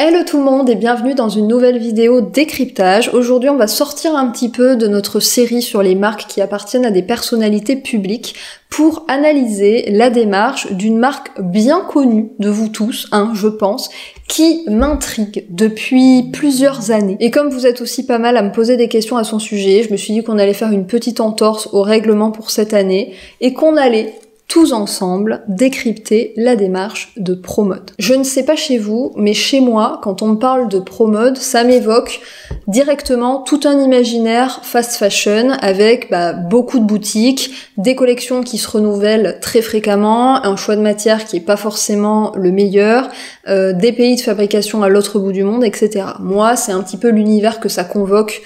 Hello tout le monde et bienvenue dans une nouvelle vidéo décryptage. Aujourd'hui on va sortir un petit peu de notre série sur les marques qui appartiennent à des personnalités publiques pour analyser la démarche d'une marque bien connue de vous tous, je pense, qui m'intrigue depuis plusieurs années. Et comme vous êtes aussi pas mal à me poser des questions à son sujet, je me suis dit qu'on allait faire une petite entorse au règlement pour cette année et qu'on allait tous ensemble décrypter la démarche de Promode. Je ne sais pas chez vous, mais chez moi, quand on me parle de Promode, ça m'évoque directement tout un imaginaire fast fashion avec beaucoup de boutiques, des collections qui se renouvellent très fréquemment, un choix de matière qui est pas forcément le meilleur, des pays de fabrication à l'autre bout du monde, etc. Moi, c'est un petit peu l'univers que ça convoque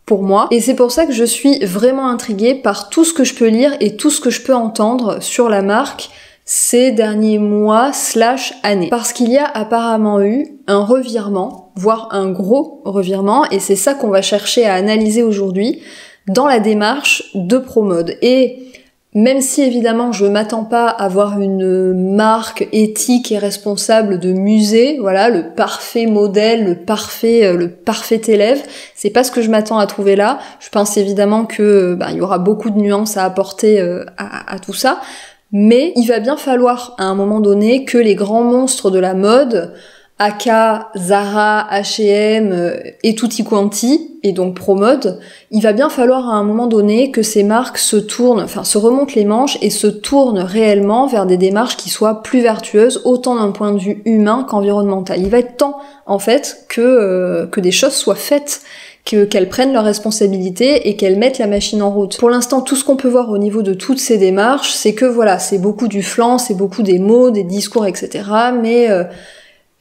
pour moi, et c'est pour ça que je suis vraiment intriguée par tout ce que je peux lire et tout ce que je peux entendre sur la marque ces derniers mois / années. Parce qu'il y a apparemment eu un revirement, voire un gros revirement, et c'est ça qu'on va chercher à analyser aujourd'hui dans la démarche de Promode. Et même si évidemment je m'attends pas à voir une marque éthique et responsable de musée, voilà, le parfait modèle, le parfait élève, c'est pas ce que je m'attends à trouver là. Je pense évidemment que il y aura beaucoup de nuances à apporter à tout ça, mais il va bien falloir à un moment donné que les grands monstres de la mode, aka, Zara, H&M et tutti quanti, et donc Promode, il va bien falloir à un moment donné que ces marques se remontent les manches et se tournent réellement vers des démarches qui soient plus vertueuses, autant d'un point de vue humain qu'environnemental. Il va être temps, en fait, que des choses soient faites, qu'elles prennent leurs responsabilités et qu'elles mettent la machine en route. Pour l'instant, tout ce qu'on peut voir au niveau de toutes ces démarches, c'est que voilà, c'est beaucoup du flan, c'est beaucoup des mots, des discours, etc., mais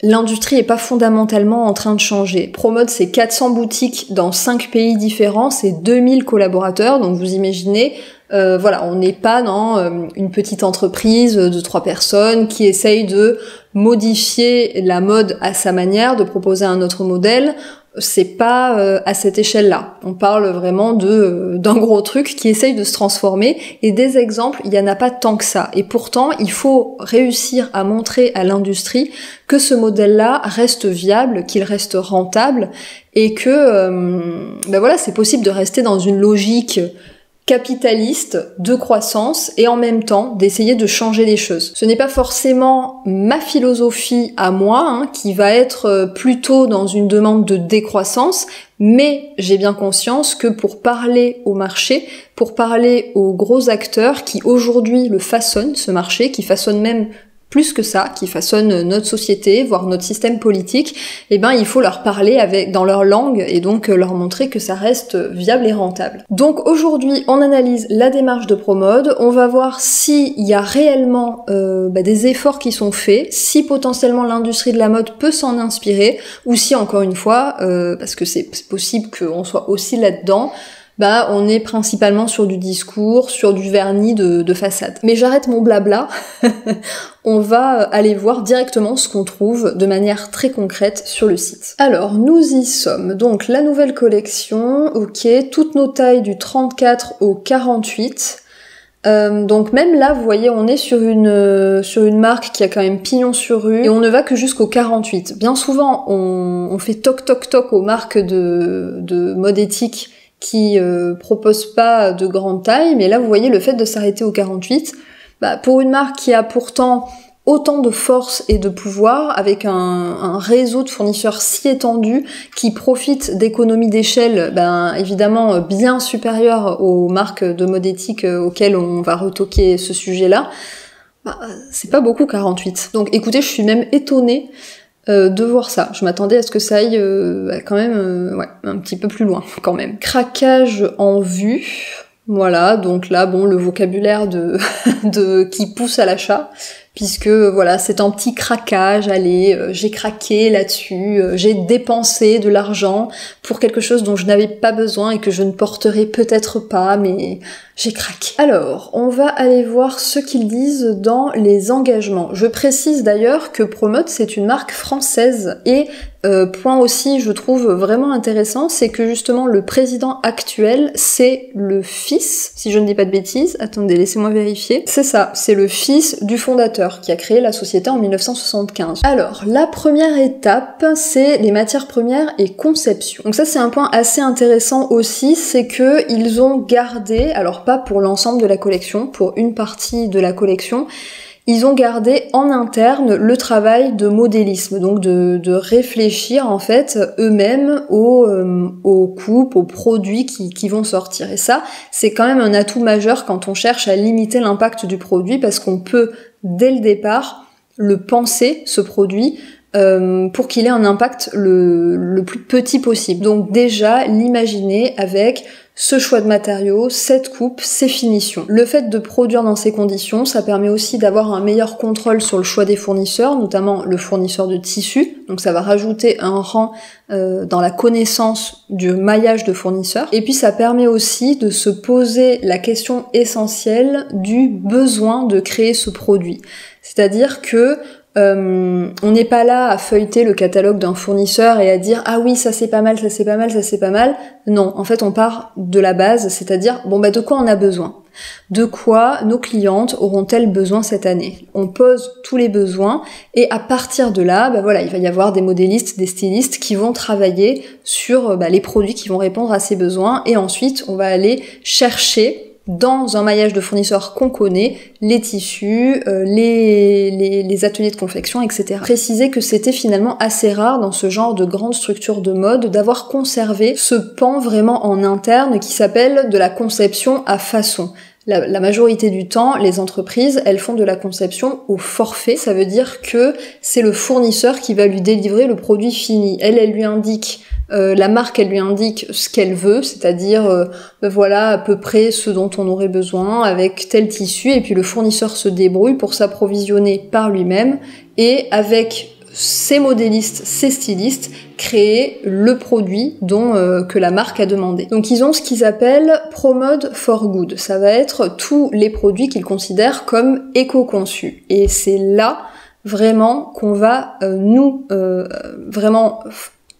l'industrie est pas fondamentalement en train de changer. Promode, c'est 400 boutiques dans 5 pays différents, c'est 2000 collaborateurs, donc vous imaginez, on n'est pas dans une petite entreprise de 3 personnes qui essaye de modifier la mode à sa manière, de proposer un autre modèle. C'est pas à cette échelle-là. On parle vraiment d'un gros truc qui essaye de se transformer, et des exemples, il y en a pas tant que ça. Et pourtant, il faut réussir à montrer à l'industrie que ce modèle-là reste viable, qu'il reste rentable, et que c'est possible de rester dans une logique capitaliste de croissance et en même temps d'essayer de changer les choses. Ce n'est pas forcément ma philosophie à moi qui va être plutôt dans une demande de décroissance, mais j'ai bien conscience que pour parler au marché, pour parler aux gros acteurs qui aujourd'hui le façonnent, ce marché, qui façonnent même plus que ça, qui façonnent notre société, voire notre système politique, il faut leur parler dans leur langue et donc leur montrer que ça reste viable et rentable. Donc aujourd'hui, on analyse la démarche de Promode, on va voir s'il y a réellement des efforts qui sont faits, si potentiellement l'industrie de la mode peut s'en inspirer, ou si encore une fois, parce que c'est possible qu'on soit aussi là-dedans, on est principalement sur du discours, sur du vernis de façade. Mais j'arrête mon blabla, on va aller voir directement ce qu'on trouve de manière très concrète sur le site. Alors, nous y sommes. Donc, la nouvelle collection, ok, toutes nos tailles du 34 au 48. Donc même là, vous voyez, on est sur une marque qui a quand même pignon sur rue, et on ne va que jusqu'au 48. Bien souvent, on fait toc toc toc aux marques de mode éthique qui propose pas de grande taille, mais là vous voyez le fait de s'arrêter au 48, pour une marque qui a pourtant autant de force et de pouvoir, avec un réseau de fournisseurs si étendu, qui profite d'économies d'échelle évidemment bien supérieures aux marques de mode éthique auxquelles on va retoquer ce sujet-là, c'est pas beaucoup 48. Donc écoutez, je suis même étonnée de voir ça. Je m'attendais à ce que ça aille quand même un petit peu plus loin quand même. Craquage en vue. Voilà, donc là le vocabulaire qui pousse à l'achat, puisque voilà, c'est un petit craquage, allez, j'ai craqué là-dessus, j'ai dépensé de l'argent pour quelque chose dont je n'avais pas besoin et que je ne porterai peut-être pas, mais j'ai craqué. Alors, on va aller voir ce qu'ils disent dans les engagements. Je précise d'ailleurs que Promode, c'est une marque française, et point aussi, je trouve vraiment intéressant, c'est que justement le président actuel, c'est le fils, si je ne dis pas de bêtises, attendez, laissez-moi vérifier, c'est ça, c'est le fils du fondateur. fondateur qui a créé la société en 1975. Alors, la première étape, c'est les matières premières et conception. Donc ça, c'est un point assez intéressant aussi, c'est que ils ont gardé, alors pas pour l'ensemble de la collection, pour une partie de la collection, ils ont gardé en interne le travail de modélisme, donc de réfléchir en fait eux-mêmes aux coupes, aux produits qui vont sortir. Et ça, c'est quand même un atout majeur quand on cherche à limiter l'impact du produit, parce qu'on peut, dès le départ, le penser, ce produit, pour qu'il ait un impact le plus petit possible. Donc déjà, l'imaginer avec ce choix de matériaux, cette coupe, ces finitions. Le fait de produire dans ces conditions, ça permet aussi d'avoir un meilleur contrôle sur le choix des fournisseurs, notamment le fournisseur de tissu. Donc ça va rajouter un rang dans la connaissance du maillage de fournisseurs. Et puis ça permet aussi de se poser la question essentielle du besoin de créer ce produit. C'est-à-dire que on n'est pas là à feuilleter le catalogue d'un fournisseur et à dire ah oui ça c'est pas mal, ça c'est pas mal, ça c'est pas mal. Non, en fait on part de la base, c'est-à-dire bon bah de quoi on a besoin, de quoi nos clientes auront-elles besoin cette année. On pose tous les besoins et à partir de là, bah voilà, il va y avoir des modélistes, des stylistes qui vont travailler sur les produits qui vont répondre à ces besoins et ensuite on va aller chercher dans un maillage de fournisseurs qu'on connaît, les tissus, les ateliers de confection, etc. Préciser que c'était finalement assez rare dans ce genre de grande structure de mode d'avoir conservé ce pan vraiment en interne qui s'appelle de la conception à façon. La majorité du temps, les entreprises, elles font de la conception au forfait. Ça veut dire que c'est le fournisseur qui va lui délivrer le produit fini. Elle lui indique la marque, elle lui indique ce qu'elle veut, c'est-à-dire voilà à peu près ce dont on aurait besoin avec tel tissu, et puis le fournisseur se débrouille pour s'approvisionner par lui-même et avec ses modélistes, ses stylistes, créer le produit que la marque a demandé. Donc ils ont ce qu'ils appellent ProMode for Good. Ça va être tous les produits qu'ils considèrent comme éco-conçus. Et c'est là vraiment qu'on va vraiment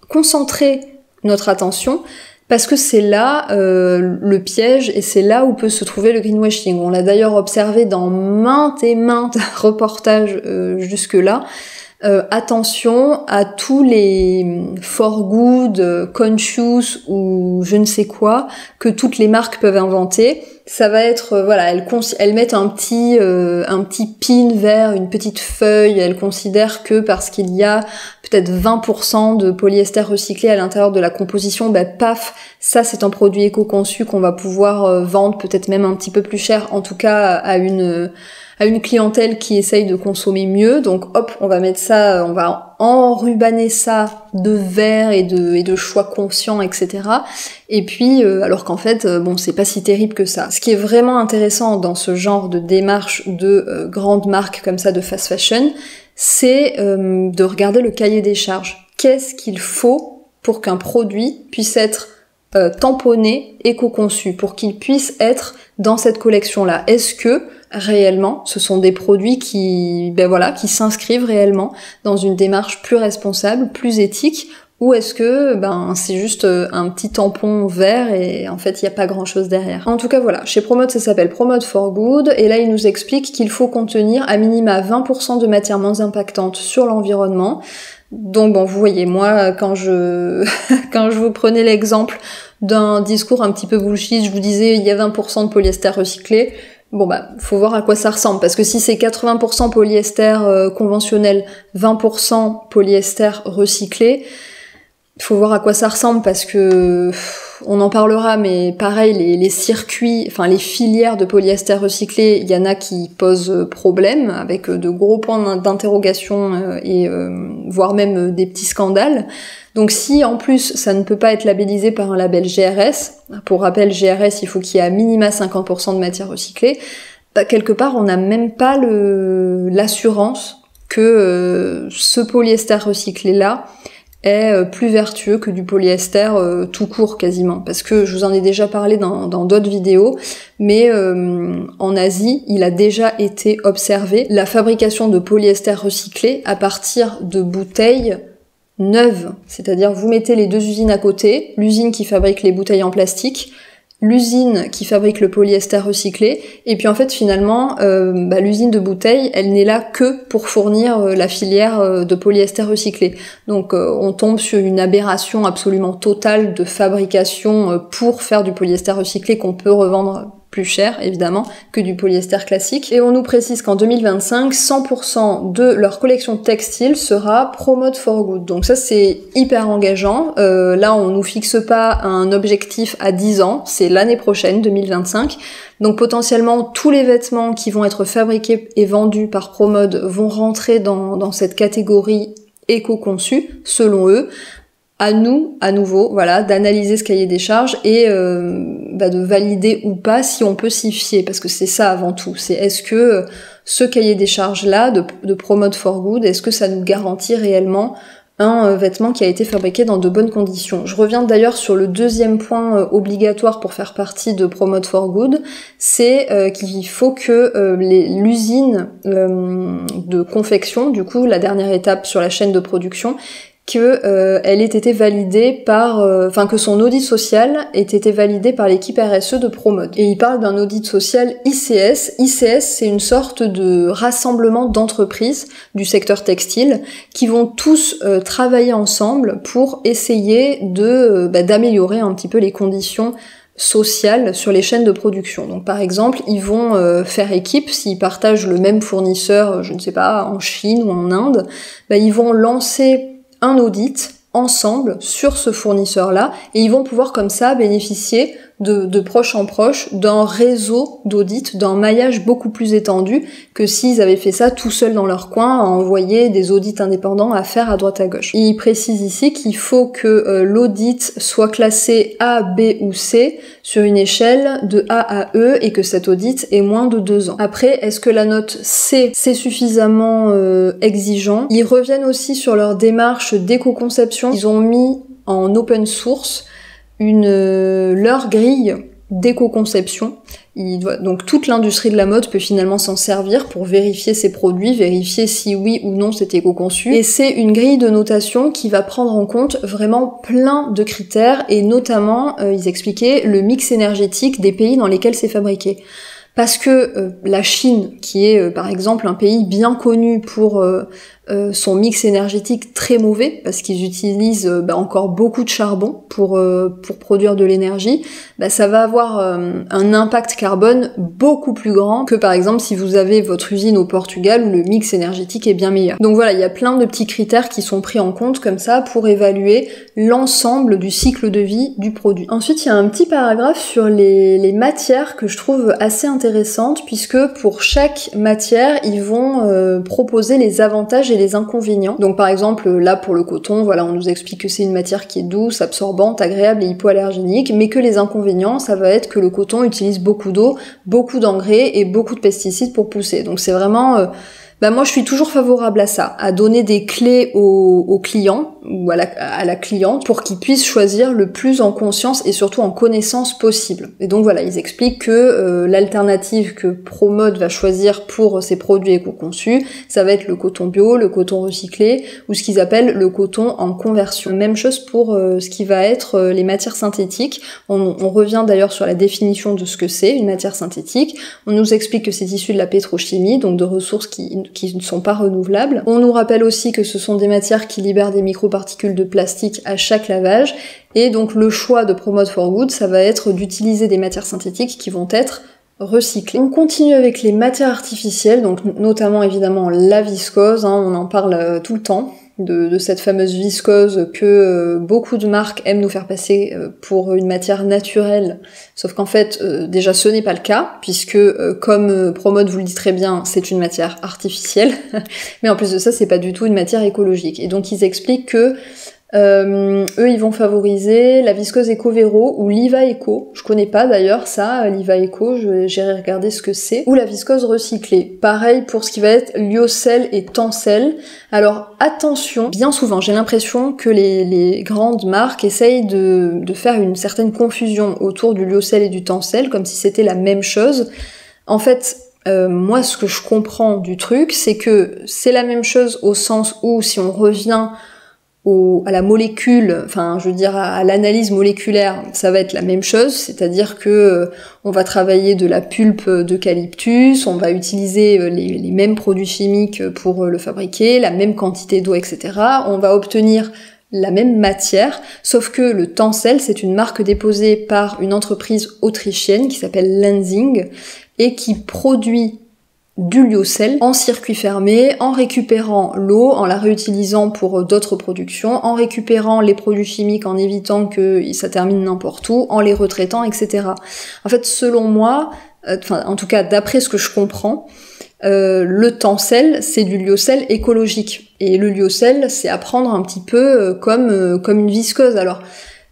concentrer notre attention, parce que c'est là le piège et c'est là où peut se trouver le greenwashing. On l'a d'ailleurs observé dans maintes et maintes reportages jusque-là. Attention à tous les for good, conscious ou je ne sais quoi que toutes les marques peuvent inventer. Ça va être elles mettent un petit pin vert, une petite feuille. Elles considèrent que parce qu'il y a peut-être 20% de polyester recyclé à l'intérieur de la composition, paf, ça c'est un produit éco-conçu qu'on va pouvoir vendre peut-être même un petit peu plus cher, en tout cas à une clientèle qui essaye de consommer mieux. Donc hop, on va mettre ça, on va enrubanner ça de vert et de choix conscients, etc. Et puis, alors qu'en fait, c'est pas si terrible que ça. Ce qui est vraiment intéressant dans ce genre de démarche de grandes marques comme ça de fast fashion, c'est de regarder le cahier des charges. Qu'est-ce qu'il faut pour qu'un produit puisse être tamponné, éco-conçu, pour qu'il puisse être dans cette collection-là? Est-ce que réellement, ce sont des produits qui s'inscrivent réellement dans une démarche plus responsable, plus éthique, ou est-ce que c'est juste un petit tampon vert et en fait il n'y a pas grand-chose derrière. En tout cas voilà, chez ProMode ça s'appelle ProMode for Good, et là il nous explique qu'il faut contenir à minima 20% de matières moins impactantes sur l'environnement. Donc vous voyez, moi quand je vous prenais l'exemple d'un discours un petit peu bullshit, je vous disais il y a 20% de polyester recyclé. Faut voir à quoi ça ressemble, parce que si c'est 80% polyester conventionnel, 20% polyester recyclé, il faut voir à quoi ça ressemble, parce que on en parlera, mais pareil, les circuits, enfin les filières de polyester recyclé, il y en a qui posent problème, avec de gros points d'interrogation et voire même des petits scandales. Donc si en plus ça ne peut pas être labellisé par un label GRS, pour rappel GRS il faut qu'il y ait à minima 50% de matière recyclée, quelque part on n'a même pas l'assurance que ce polyester recyclé là est plus vertueux que du polyester tout court quasiment, parce que je vous en ai déjà parlé dans d'autres vidéos, mais en Asie il a déjà été observé la fabrication de polyester recyclé à partir de bouteilles neuves, c'est-à-dire vous mettez les deux usines à côté, l'usine qui fabrique les bouteilles en plastique l'usine qui fabrique le polyester recyclé, et puis en fait finalement l'usine de Bouteille, elle n'est là que pour fournir la filière de polyester recyclé. Donc on tombe sur une aberration absolument totale de fabrication pour faire du polyester recyclé qu'on peut revendre plus cher évidemment que du polyester classique. Et on nous précise qu'en 2025, 100% de leur collection textile sera Promote for Good. Donc ça c'est hyper engageant. Là on nous fixe pas un objectif à 10 ans, c'est l'année prochaine, 2025. Donc potentiellement tous les vêtements qui vont être fabriqués et vendus par Promode vont rentrer dans cette catégorie éco-conçue, selon eux. À nous, à nouveau, voilà, d'analyser ce cahier des charges et de valider ou pas si on peut s'y fier, parce que c'est ça avant tout. C'est est-ce que ce cahier des charges-là de Promote for Good, est-ce que ça nous garantit réellement un vêtement qui a été fabriqué dans de bonnes conditions. Je reviens d'ailleurs sur le deuxième point obligatoire pour faire partie de Promote for Good, c'est qu'il faut que l'usine de confection, du coup la dernière étape sur la chaîne de production, elle ait été validée que son audit social ait été validé par l'équipe RSE de Promode. Et il parle d'un audit social ICS. ICS, c'est une sorte de rassemblement d'entreprises du secteur textile qui vont tous travailler ensemble pour essayer d'améliorer un petit peu les conditions sociales sur les chaînes de production. Donc par exemple, ils vont faire équipe, s'ils partagent le même fournisseur, je ne sais pas, en Chine ou en Inde, ils vont lancer un audit ensemble sur ce fournisseur-là et ils vont pouvoir comme ça bénéficier de proche en proche d'un réseau d'audit, d'un maillage beaucoup plus étendu que s'ils avaient fait ça tout seuls dans leur coin à envoyer des audits indépendants à faire à droite à gauche. Il précise ici qu'il faut que l'audit soit classé A, B ou C sur une échelle de A à E et que cet audit ait moins de 2 ans. Après, est-ce que la note C, c'est suffisamment exigeant? Ils reviennent aussi sur leur démarche d'éco-conception. Ils ont mis en open source leur grille d'éco-conception. Donc toute l'industrie de la mode peut finalement s'en servir pour vérifier ses produits, vérifier si oui ou non c'est éco-conçu. Et c'est une grille de notation qui va prendre en compte vraiment plein de critères et notamment, ils expliquaient, le mix énergétique des pays dans lesquels c'est fabriqué. Parce que la Chine, qui est par exemple un pays bien connu pour son mix énergétique très mauvais, parce qu'ils utilisent encore beaucoup de charbon pour produire de l'énergie, ça va avoir un impact carbone beaucoup plus grand que par exemple si vous avez votre usine au Portugal où le mix énergétique est bien meilleur. Donc voilà, il y a plein de petits critères qui sont pris en compte comme ça pour évaluer l'ensemble du cycle de vie du produit. Ensuite, il y a un petit paragraphe sur les matières que je trouve assez intéressantes, puisque pour chaque matière, ils vont proposer les avantages et les inconvénients. Donc par exemple, là pour le coton, voilà, on nous explique que c'est une matière qui est douce, absorbante, agréable et hypoallergénique, mais que les inconvénients, ça va être que le coton utilise beaucoup d'eau, beaucoup d'engrais et beaucoup de pesticides pour pousser. Donc c'est vraiment... moi je suis toujours favorable à ça, à donner des clés aux clients ou à la cliente pour qu'ils puissent choisir le plus en conscience et surtout en connaissance possible. Et donc voilà, ils expliquent que l'alternative que Promode va choisir pour ses produits éco-conçus, ça va être le coton bio, le coton recyclé ou ce qu'ils appellent le coton en conversion. Même chose pour ce qui va être les matières synthétiques. On revient d'ailleurs sur la définition de ce que c'est une matière synthétique. On nous explique que c'est issu de la pétrochimie, donc de ressources qui ne sont pas renouvelables. On nous rappelle aussi que ce sont des matières qui libèrent des microparticules de plastique à chaque lavage, et donc le choix de Promote for Good, ça va être d'utiliser des matières synthétiques qui vont être recyclées. On continue avec les matières artificielles, donc notamment évidemment la viscose, on en parle tout le temps, de cette fameuse viscose que beaucoup de marques aiment nous faire passer pour une matière naturelle, sauf qu'en fait déjà ce n'est pas le cas, puisque comme Promode vous le dit très bien, c'est une matière artificielle, mais en plus de ça c'est pas du tout une matière écologique. Et donc ils expliquent que eux ils vont favoriser la viscose EcoVero ou l'Iva Eco, je connais pas d'ailleurs ça, l'Iva Eco, j'irai regarder ce que c'est, ou la viscose recyclée. Pareil pour ce qui va être lyocell et tencel. Alors attention, bien souvent j'ai l'impression que les grandes marques essayent de faire une certaine confusion autour du lyocell et du tencel, comme si c'était la même chose. En fait, moi ce que je comprends du truc, c'est que c'est la même chose au sens où si on revient à la molécule, enfin je veux dire à l'analyse moléculaire, ça va être la même chose, c'est-à-dire que on va travailler de la pulpe d'eucalyptus, on va utiliser les mêmes produits chimiques pour le fabriquer, la même quantité d'eau, etc. On va obtenir la même matière, sauf que le Tencel, c'est une marque déposée par une entreprise autrichienne qui s'appelle Lenzing et qui produit du lyocell en circuit fermé, en récupérant l'eau, en la réutilisant pour d'autres productions, en récupérant les produits chimiques, en évitant que ça termine n'importe où, en les retraitant, etc. En fait, selon moi, en tout cas d'après ce que je comprends, le Tencel, c'est du lyocell écologique. Et le lyocell, c'est à prendre un petit peu comme une visqueuse. Alors,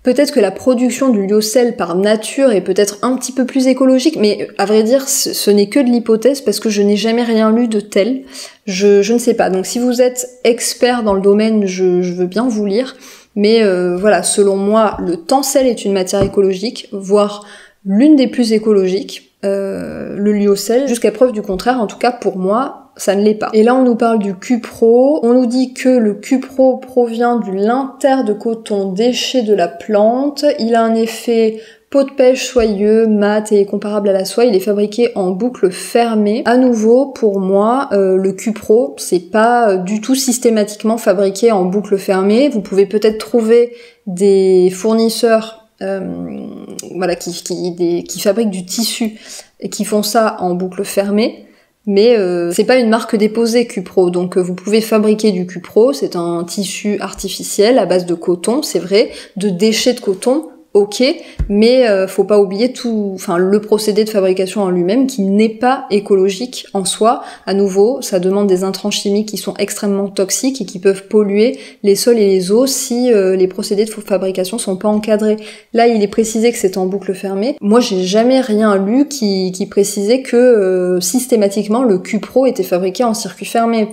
peut-être que la production du lyocell par nature est peut-être un petit peu plus écologique, mais à vrai dire, ce n'est que de l'hypothèse parce que je n'ai jamais rien lu de tel. Je ne sais pas. Donc si vous êtes expert dans le domaine, je veux bien vous lire. Mais voilà, selon moi, le Tencel est une matière écologique, voire l'une des plus écologiques. Le lyocell, jusqu'à preuve du contraire, en tout cas pour moi, ça ne l'est pas. Et là on nous parle du cupro, on nous dit que le cupro provient du linter de coton déchet de la plante, il a un effet peau de pêche soyeux, mat et comparable à la soie, il est fabriqué en boucle fermée. À nouveau, pour moi, le cupro, c'est pas du tout systématiquement fabriqué en boucle fermée, vous pouvez peut-être trouver des fournisseurs voilà, qui fabriquent du tissu et qui font ça en boucle fermée, mais c'est pas une marque déposée Cupro, donc vous pouvez fabriquer du Cupro, c'est un tissu artificiel à base de coton, c'est vrai, de déchets de coton, ok, mais faut pas oublier le procédé de fabrication en lui-même qui n'est pas écologique en soi. À nouveau, ça demande des intrants chimiques qui sont extrêmement toxiques et qui peuvent polluer les sols et les eaux si les procédés de fabrication sont pas encadrés. Là, il est précisé que c'est en boucle fermée. Moi, j'ai jamais rien lu qui précisait que systématiquement le Cupro était fabriqué en circuit fermé.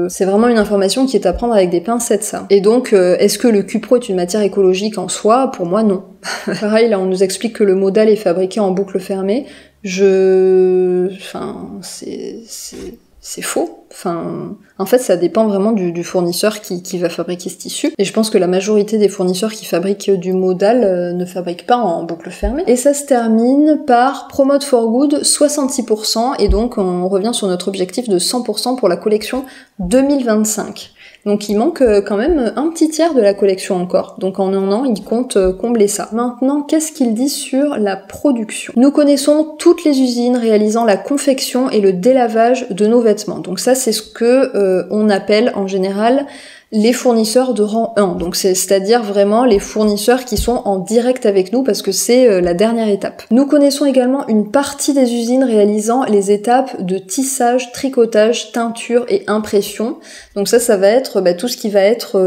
C'est vraiment une information qui est à prendre avec des pincettes, ça. Et donc, est-ce que le Cupro est une matière écologique en soi? Pour moi, non. Pareil, là, on nous explique que le modal est fabriqué en boucle fermée. C'est faux. En fait, ça dépend vraiment du fournisseur qui va fabriquer ce tissu. Et je pense que la majorité des fournisseurs qui fabriquent du modal ne fabriquent pas en boucle fermée. Et ça se termine par Promote for Good 66%. Et donc, on revient sur notre objectif de 100% pour la collection 2025. Donc il manque quand même un petit tiers de la collection encore. Donc en un an, il compte combler ça. Maintenant, qu'est-ce qu'il dit sur la production? Nous connaissons toutes les usines réalisant la confection et le délavage de nos vêtements. Donc ça, c'est ce que on appelle en général les fournisseurs de rang 1, donc c'est-à-dire vraiment les fournisseurs qui sont en direct avec nous parce que c'est la dernière étape. Nous connaissons également une partie des usines réalisant les étapes de tissage, tricotage, teinture et impression. Donc ça va être tout ce qui va être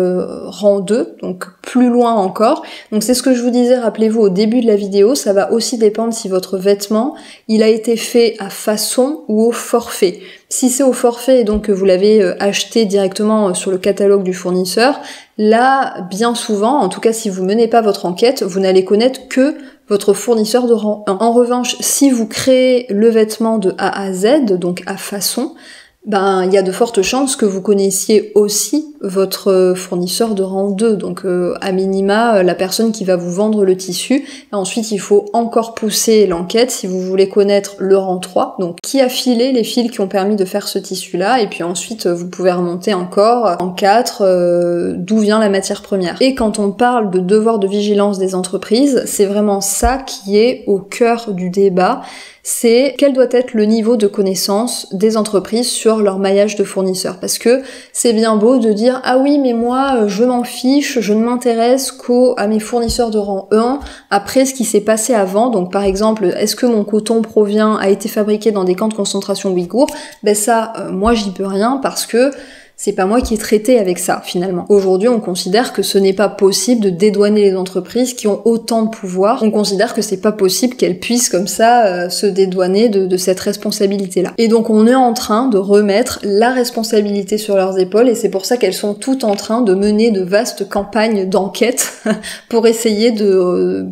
rang 2, donc plus loin encore. Donc c'est ce que je vous disais, rappelez-vous au début de la vidéo, ça va aussi dépendre si votre vêtement, il a été fait à façon ou au forfait. Si c'est au forfait et donc que vous l'avez acheté directement sur le catalogue du fournisseur, là, bien souvent, en tout cas si vous menez pas votre enquête, vous n'allez connaître que votre fournisseur de rang 1. En revanche, si vous créez le vêtement de A à Z, donc à façon, il y a de fortes chances que vous connaissiez aussi votre fournisseur de rang 2, donc à minima la personne qui va vous vendre le tissu. Et ensuite il faut encore pousser l'enquête si vous voulez connaître le rang 3, donc qui a filé les fils qui ont permis de faire ce tissu là, et puis ensuite vous pouvez remonter encore en 4 d'où vient la matière première. Et quand on parle de devoir de vigilance des entreprises, c'est vraiment ça qui est au cœur du débat. C'est quel doit être le niveau de connaissance des entreprises sur leur maillage de fournisseurs. Parce que c'est bien beau de dire « Ah oui, mais moi, je m'en fiche, je ne m'intéresse qu'à mes fournisseurs de rang 1, après ce qui s'est passé avant. » Donc par exemple, est-ce que mon coton a été fabriqué dans des camps de concentration ouïghours? Moi j'y peux rien parce que c'est pas moi qui ai traité avec ça, finalement. Aujourd'hui, on considère que ce n'est pas possible de dédouaner les entreprises qui ont autant de pouvoir. On considère que c'est pas possible qu'elles puissent comme ça se dédouaner de cette responsabilité-là. Et donc, on est en train de remettre la responsabilité sur leurs épaules, et c'est pour ça qu'elles sont toutes en train de mener de vastes campagnes d'enquête pour essayer de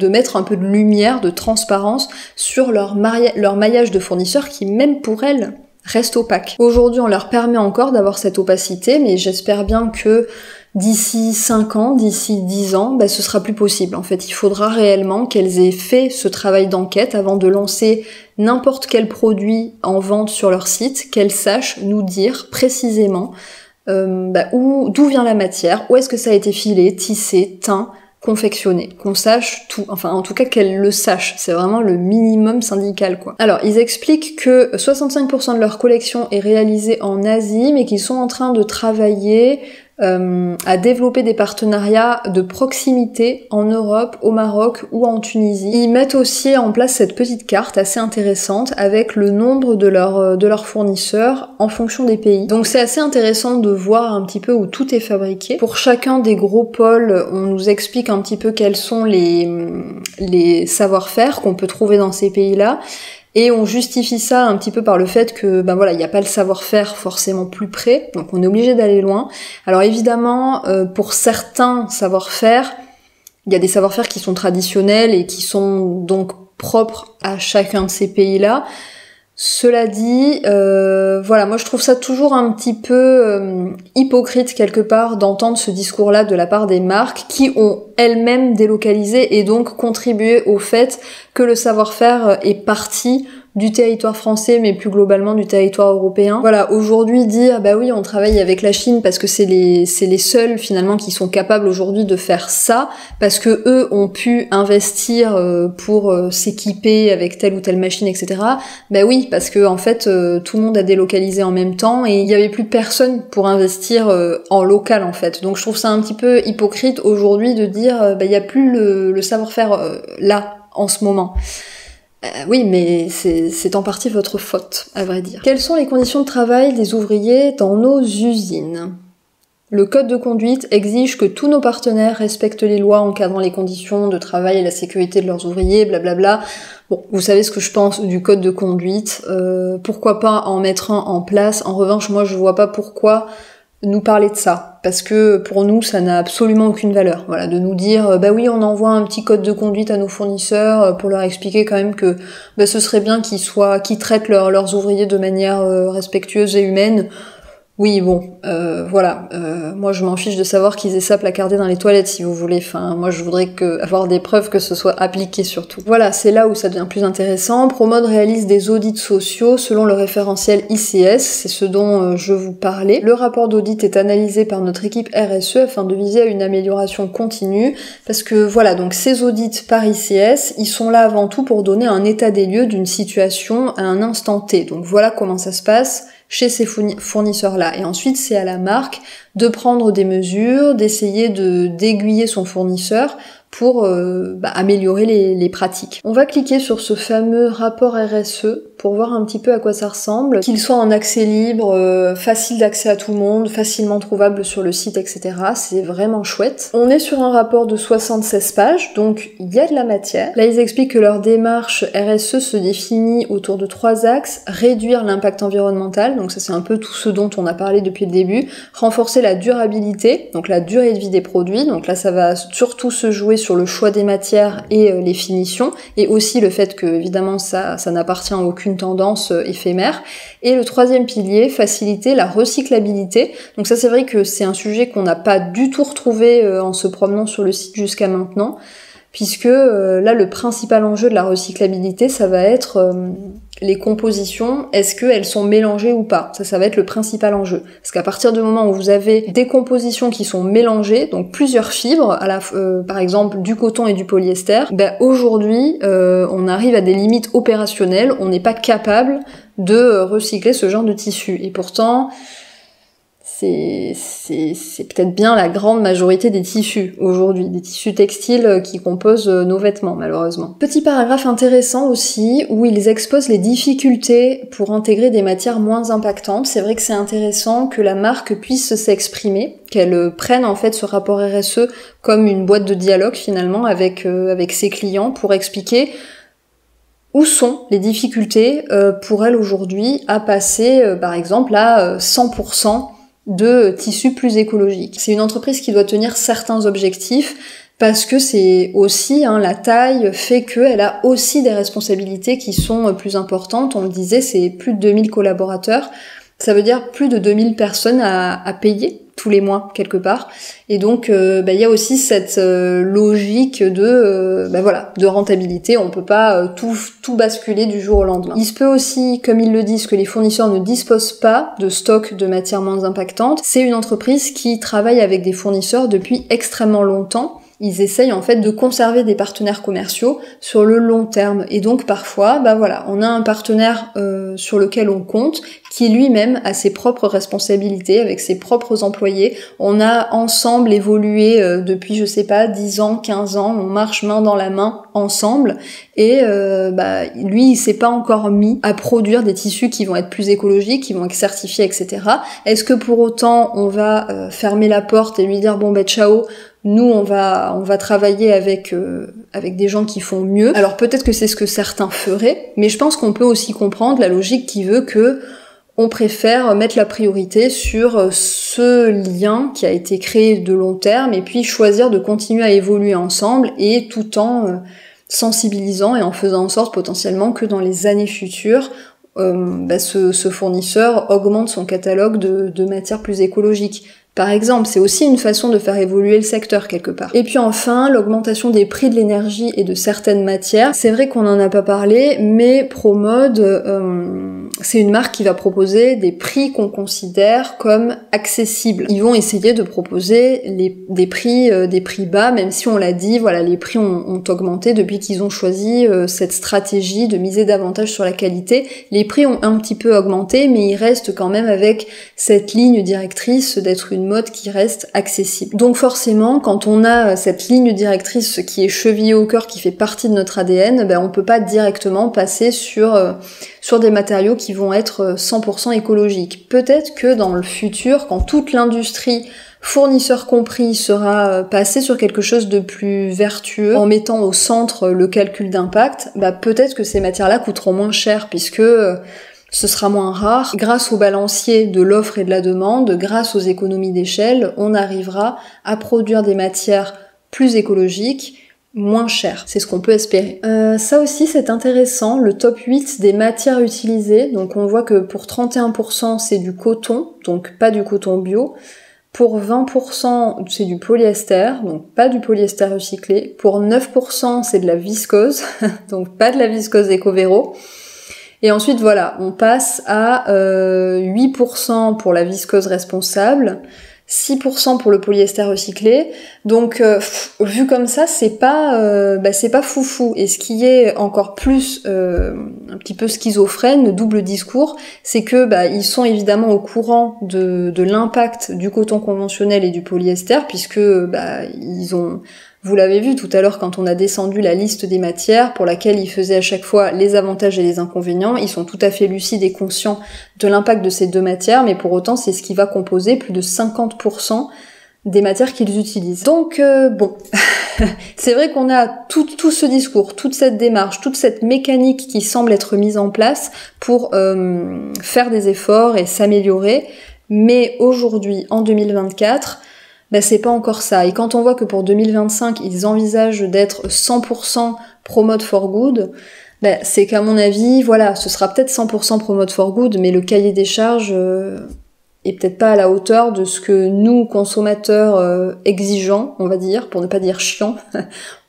mettre un peu de lumière, de transparence sur leur maillage de fournisseurs qui, même pour elles, reste opaque. Aujourd'hui, on leur permet encore d'avoir cette opacité, mais j'espère bien que d'ici 5 ans, d'ici 10 ans, ce sera plus possible. En fait, il faudra réellement qu'elles aient fait ce travail d'enquête avant de lancer n'importe quel produit en vente sur leur site, qu'elles sachent nous dire précisément d'où vient la matière, où est-ce que ça a été filé, tissé, teint, confectionné, qu'on sache tout, enfin en tout cas qu'elles le sachent, c'est vraiment le minimum syndical quoi. Alors ils expliquent que 65% de leur collection est réalisée en Asie, mais qu'ils sont en train de travailler à développer des partenariats de proximité en Europe, au Maroc ou en Tunisie. Ils mettent aussi en place cette petite carte assez intéressante avec le nombre de leurs fournisseurs en fonction des pays. Donc c'est assez intéressant de voir un petit peu où tout est fabriqué. Pour chacun des gros pôles, on nous explique un petit peu quels sont les savoir-faire qu'on peut trouver dans ces pays-là. Et on justifie ça un petit peu par le fait que, il n'y a pas le savoir-faire forcément plus près, donc on est obligé d'aller loin. Alors évidemment, pour certains savoir-faire, il y a des savoir-faire qui sont traditionnels et qui sont donc propres à chacun de ces pays-là. Cela dit, moi je trouve ça toujours un petit peu hypocrite quelque part d'entendre ce discours-là de la part des marques qui ont elles-mêmes délocalisé et donc contribué au fait que le savoir-faire est parti du territoire français, mais plus globalement du territoire européen. Voilà, aujourd'hui dire oui on travaille avec la Chine parce que c'est les seuls finalement qui sont capables aujourd'hui de faire ça, parce que eux ont pu investir pour s'équiper avec telle ou telle machine, etc. Oui, parce que en fait tout le monde a délocalisé en même temps et il y avait plus personne pour investir en local en fait. Donc je trouve ça un petit peu hypocrite aujourd'hui de dire il y a plus le savoir-faire là en ce moment. Oui, mais c'est en partie votre faute, à vrai dire. Quelles sont les conditions de travail des ouvriers dans nos usines ? Le code de conduite exige que tous nos partenaires respectent les lois encadrant les conditions de travail et la sécurité de leurs ouvriers, blablabla. Bon, vous savez ce que je pense du code de conduite. Pourquoi pas en mettre un en place ? En revanche, moi je vois pas pourquoi nous parler de ça, parce que pour nous ça n'a absolument aucune valeur. Voilà, de nous dire oui on envoie un petit code de conduite à nos fournisseurs pour leur expliquer quand même que ce serait bien qu'ils traitent leurs ouvriers de manière respectueuse et humaine. Oui, bon, moi je m'en fiche de savoir qu'ils aient ça placardé dans les toilettes si vous voulez, moi je voudrais avoir des preuves que ce soit appliqué surtout. Voilà, c'est là où ça devient plus intéressant. Promode réalise des audits sociaux selon le référentiel ICS, c'est ce dont je vous parlais. Le rapport d'audit est analysé par notre équipe RSE afin de viser à une amélioration continue, parce que donc ces audits par ICS, ils sont là avant tout pour donner un état des lieux d'une situation à un instant T. Donc voilà comment ça se passe chez ces fournisseurs-là. Et ensuite, c'est à la marque de prendre des mesures, d'essayer d'aiguiller son fournisseur pour améliorer les pratiques. On va cliquer sur ce fameux rapport RSE pour voir un petit peu à quoi ça ressemble, qu'il soit en accès libre, facile d'accès à tout le monde, facilement trouvable sur le site, etc. C'est vraiment chouette. On est sur un rapport de 76 pages, donc il y a de la matière. Là, ils expliquent que leur démarche RSE se définit autour de 3 axes: réduire l'impact environnemental, donc ça c'est un peu tout ce dont on a parlé depuis le début, renforcer la durabilité, donc la durée de vie des produits, donc là ça va surtout se jouer sur le choix des matières et les finitions, et aussi le fait que évidemment ça n'appartient à aucune tendance éphémère. Et le troisième pilier, faciliter la recyclabilité. Donc ça c'est vrai que c'est un sujet qu'on n'a pas du tout retrouvé en se promenant sur le site jusqu'à maintenant, puisque là le principal enjeu de la recyclabilité, ça va être les compositions, est-ce qu'elles sont mélangées ou pas? Ça va être le principal enjeu. Parce qu'à partir du moment où vous avez des compositions qui sont mélangées, donc plusieurs fibres, par exemple du coton et du polyester, aujourd'hui on arrive à des limites opérationnelles, on n'est pas capable de recycler ce genre de tissu. Et pourtant, c'est peut-être bien la grande majorité des tissus aujourd'hui, des tissus textiles qui composent nos vêtements malheureusement. Petit paragraphe intéressant aussi où ils exposent les difficultés pour intégrer des matières moins impactantes. C'est vrai que c'est intéressant que la marque puisse s'exprimer, qu'elle prenne en fait ce rapport RSE comme une boîte de dialogue finalement avec ses clients pour expliquer où sont les difficultés pour elle aujourd'hui à passer par exemple à 100% de tissus plus écologiques. C'est une entreprise qui doit tenir certains objectifs, parce que c'est aussi, la taille fait qu'elle a aussi des responsabilités qui sont plus importantes. On le disait, c'est plus de 2000 collaborateurs, ça veut dire plus de 2000 personnes à payer tous les mois quelque part, et donc il y a aussi cette logique de rentabilité. On peut pas tout basculer du jour au lendemain. Il se peut aussi, comme ils le disent, que les fournisseurs ne disposent pas de stock de matières moins impactantes. C'est une entreprise qui travaille avec des fournisseurs depuis extrêmement longtemps. Ils essayent en fait de conserver des partenaires commerciaux sur le long terme, et donc parfois on a un partenaire sur lequel on compte, qui lui-même a ses propres responsabilités avec ses propres employés. On a ensemble évolué depuis 10 ans, 15 ans, on marche main dans la main ensemble, et lui il s'est pas encore mis à produire des tissus qui vont être plus écologiques, qui vont être certifiés, etc. Est-ce que pour autant on va fermer la porte et lui dire ciao, nous on va travailler avec des gens qui font mieux? Alors peut-être que c'est ce que certains feraient, mais je pense qu'on peut aussi comprendre la logique qui veut que on préfère mettre la priorité sur ce lien qui a été créé de long terme, et puis choisir de continuer à évoluer ensemble, et tout en sensibilisant et en faisant en sorte potentiellement que dans les années futures, ce fournisseur augmente son catalogue de matières plus écologiques. Par exemple, c'est aussi une façon de faire évoluer le secteur quelque part. Et puis enfin, l'augmentation des prix de l'énergie et de certaines matières. C'est vrai qu'on n'en a pas parlé, mais ProMode, c'est une marque qui va proposer des prix qu'on considère comme accessibles. Ils vont essayer de proposer des prix bas, même si on l'a dit, les prix ont augmenté depuis qu'ils ont choisi cette stratégie de miser davantage sur la qualité. Les prix ont un petit peu augmenté, mais ils restent quand même avec cette ligne directrice d'être une mode qui reste accessible. Donc forcément, quand on a cette ligne directrice qui est chevillée au cœur, qui fait partie de notre ADN, on peut pas directement passer sur des matériaux qui vont être 100% écologiques. Peut-être que dans le futur, quand toute l'industrie, fournisseurs compris, sera passée sur quelque chose de plus vertueux, en mettant au centre le calcul d'impact, peut-être que ces matières-là coûteront moins cher, puisque ce sera moins rare. Grâce au balancier de l'offre et de la demande, grâce aux économies d'échelle, on arrivera à produire des matières plus écologiques, moins chères. C'est ce qu'on peut espérer. Ça aussi c'est intéressant, le top 8 des matières utilisées. Donc on voit que pour 31% c'est du coton, donc pas du coton bio. Pour 20% c'est du polyester, donc pas du polyester recyclé. Pour 9% c'est de la viscose, donc pas de la viscose EcoVero. Et ensuite on passe à 8% pour la viscose responsable, 6% pour le polyester recyclé. Donc vu comme ça, c'est pas foufou. Et ce qui est encore plus un petit peu schizophrène, double discours, c'est que ils sont évidemment au courant de l'impact du coton conventionnel et du polyester, puisque ils ont... Vous l'avez vu tout à l'heure quand on a descendu la liste des matières pour laquelle ils faisaient à chaque fois les avantages et les inconvénients. Ils sont tout à fait lucides et conscients de l'impact de ces deux matières, mais pour autant c'est ce qui va composer plus de 50% des matières qu'ils utilisent. Donc c'est vrai qu'on a tout ce discours, toute cette démarche, toute cette mécanique qui semble être mise en place pour faire des efforts et s'améliorer, mais aujourd'hui, en 2024, c'est pas encore ça. Et quand on voit que pour 2025, ils envisagent d'être 100% ProMode for Good, c'est qu'à mon avis, ce sera peut-être 100% ProMode for Good, mais le cahier des charges est peut-être pas à la hauteur de ce que nous, consommateurs exigeants, on va dire, pour ne pas dire chiants,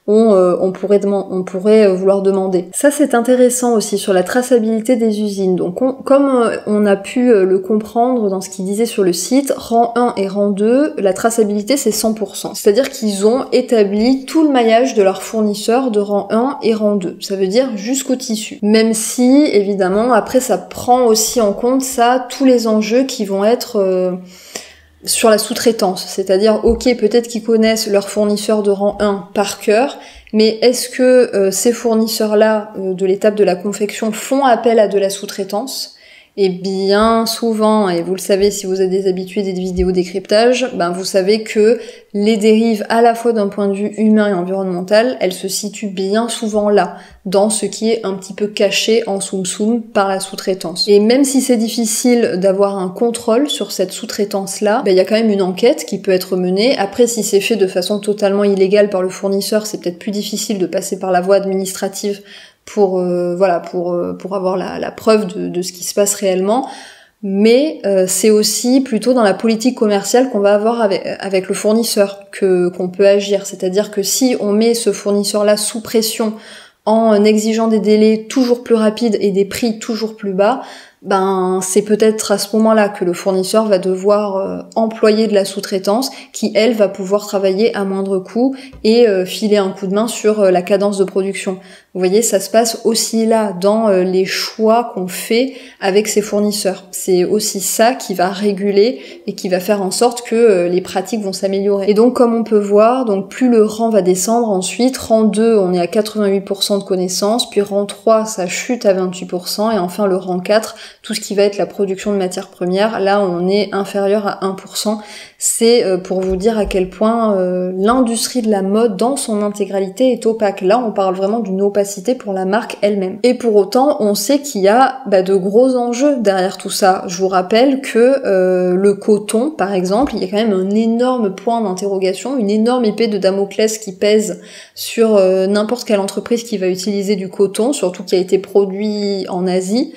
on pourrait vouloir demander. Ça c'est intéressant aussi sur la traçabilité des usines. Donc comme on a pu le comprendre dans ce qu'ils disaient sur le site, rang 1 et rang 2, la traçabilité c'est 100%. C'est-à-dire qu'ils ont établi tout le maillage de leurs fournisseurs de rang 1 et rang 2. Ça veut dire jusqu'au tissu. Même si, évidemment, après ça prend aussi en compte tous les enjeux qui vont être... sur la sous-traitance, c'est-à-dire peut-être qu'ils connaissent leurs fournisseurs de rang 1 par cœur, mais est-ce que ces fournisseurs-là de l'étape de la confection font appel à de la sous-traitance? Et bien souvent, et vous le savez si vous êtes des habitués des vidéos décryptage, ben vous savez que les dérives à la fois d'un point de vue humain et environnemental, elles se situent bien souvent là, dans ce qui est un petit peu caché en soum-soum par la sous-traitance. Et même si c'est difficile d'avoir un contrôle sur cette sous-traitance-là, ben il y a quand même une enquête qui peut être menée. Après, si c'est fait de façon totalement illégale par le fournisseur, c'est peut-être plus difficile de passer par la voie administrative pour avoir la preuve de ce qui se passe réellement, mais c'est aussi plutôt dans la politique commerciale qu'on va avoir avec le fournisseur qu'on peut agir. C'est-à-dire que si on met ce fournisseur-là sous pression en exigeant des délais toujours plus rapides et des prix toujours plus bas, ben c'est peut-être à ce moment-là que le fournisseur va devoir employer de la sous-traitance qui, elle, va pouvoir travailler à moindre coût et filer un coup de main sur la cadence de production. Vous voyez, ça se passe aussi là, dans les choix qu'on fait avec ses fournisseurs. C'est aussi ça qui va réguler et qui va faire en sorte que les pratiques vont s'améliorer. Et donc, comme on peut voir, donc plus le rang va descendre ensuite, rang 2, on est à 88% de connaissances, puis rang 3, ça chute à 28%, et enfin le rang 4, tout ce qui va être la production de matières premières, là on est inférieur à 1%. C'est pour vous dire à quel point l'industrie de la mode dans son intégralité est opaque. Là, on parle vraiment d'une opacité pour la marque elle-même. Et pour autant, on sait qu'il y a de gros enjeux derrière tout ça. Je vous rappelle que le coton, par exemple, il y a quand même un énorme point d'interrogation, une énorme épée de Damoclès qui pèse sur n'importe quelle entreprise qui va utiliser du coton, surtout qui a été produit en Asie.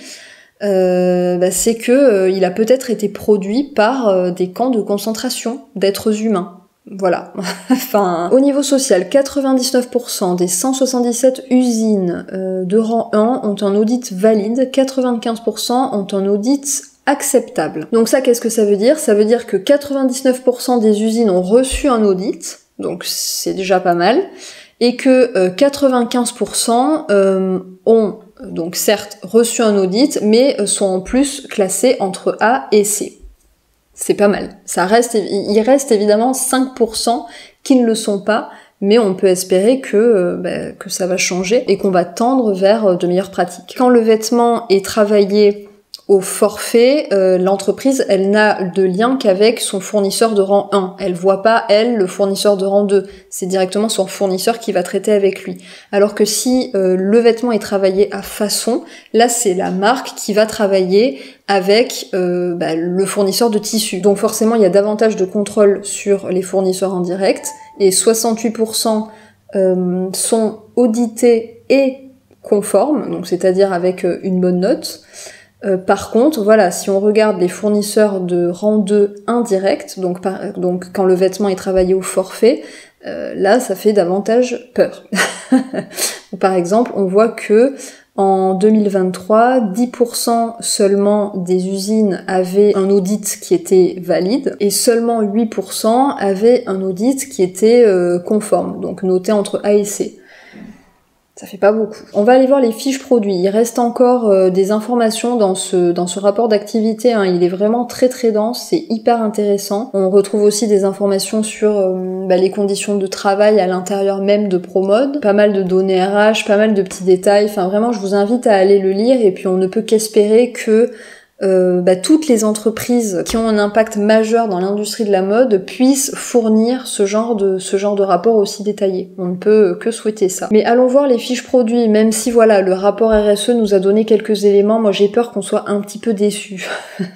C'est que il a peut-être été produit par des camps de concentration d'êtres humains. Voilà. Enfin, au niveau social, 99% des 177 usines de rang 1 ont un audit valide, 95% ont un audit acceptable. Donc ça, qu'est-ce que ça veut dire? Ça veut dire que 99% des usines ont reçu un audit, donc c'est déjà pas mal, et que 95% ont donc certes reçu un audit, mais sont en plus classés entre A et C. C'est pas mal. Il reste évidemment 5% qui ne le sont pas, mais on peut espérer que ça va changer et qu'on va tendre vers de meilleures pratiques. Quand le vêtement est travaillé au forfait, l'entreprise, elle n'a de lien qu'avec son fournisseur de rang 1. Elle voit pas, elle, le fournisseur de rang 2. C'est directement son fournisseur qui va traiter avec lui. Alors que si le vêtement est travaillé à façon, là, c'est la marque qui va travailler avec le fournisseur de tissu. Donc forcément, il y a davantage de contrôle sur les fournisseurs en direct, et 68% sont audités et conformes, donc c'est-à-dire avec une bonne note. Par contre, voilà, si on regarde les fournisseurs de rang 2 indirects, donc quand le vêtement est travaillé au forfait, là, ça fait davantage peur. Par exemple, on voit que en 2023, 10% seulement des usines avaient un audit qui était valide, et seulement 8% avaient un audit qui était conforme, donc noté entre A et C. Ça fait pas beaucoup. On va aller voir les fiches produits. Il reste encore des informations dans ce rapport d'activité. Il est vraiment très très dense, c'est hyper intéressant. On retrouve aussi des informations sur les conditions de travail à l'intérieur même de ProMode. Pas mal de données RH, pas mal de petits détails. Enfin vraiment, je vous invite à aller le lire, et puis on ne peut qu'espérer que toutes les entreprises qui ont un impact majeur dans l'industrie de la mode puissent fournir ce genre de rapport aussi détaillé. On ne peut que souhaiter ça. Mais allons voir les fiches produits, même si voilà, le rapport RSE nous a donné quelques éléments, moi j'ai peur qu'on soit un petit peu déçus.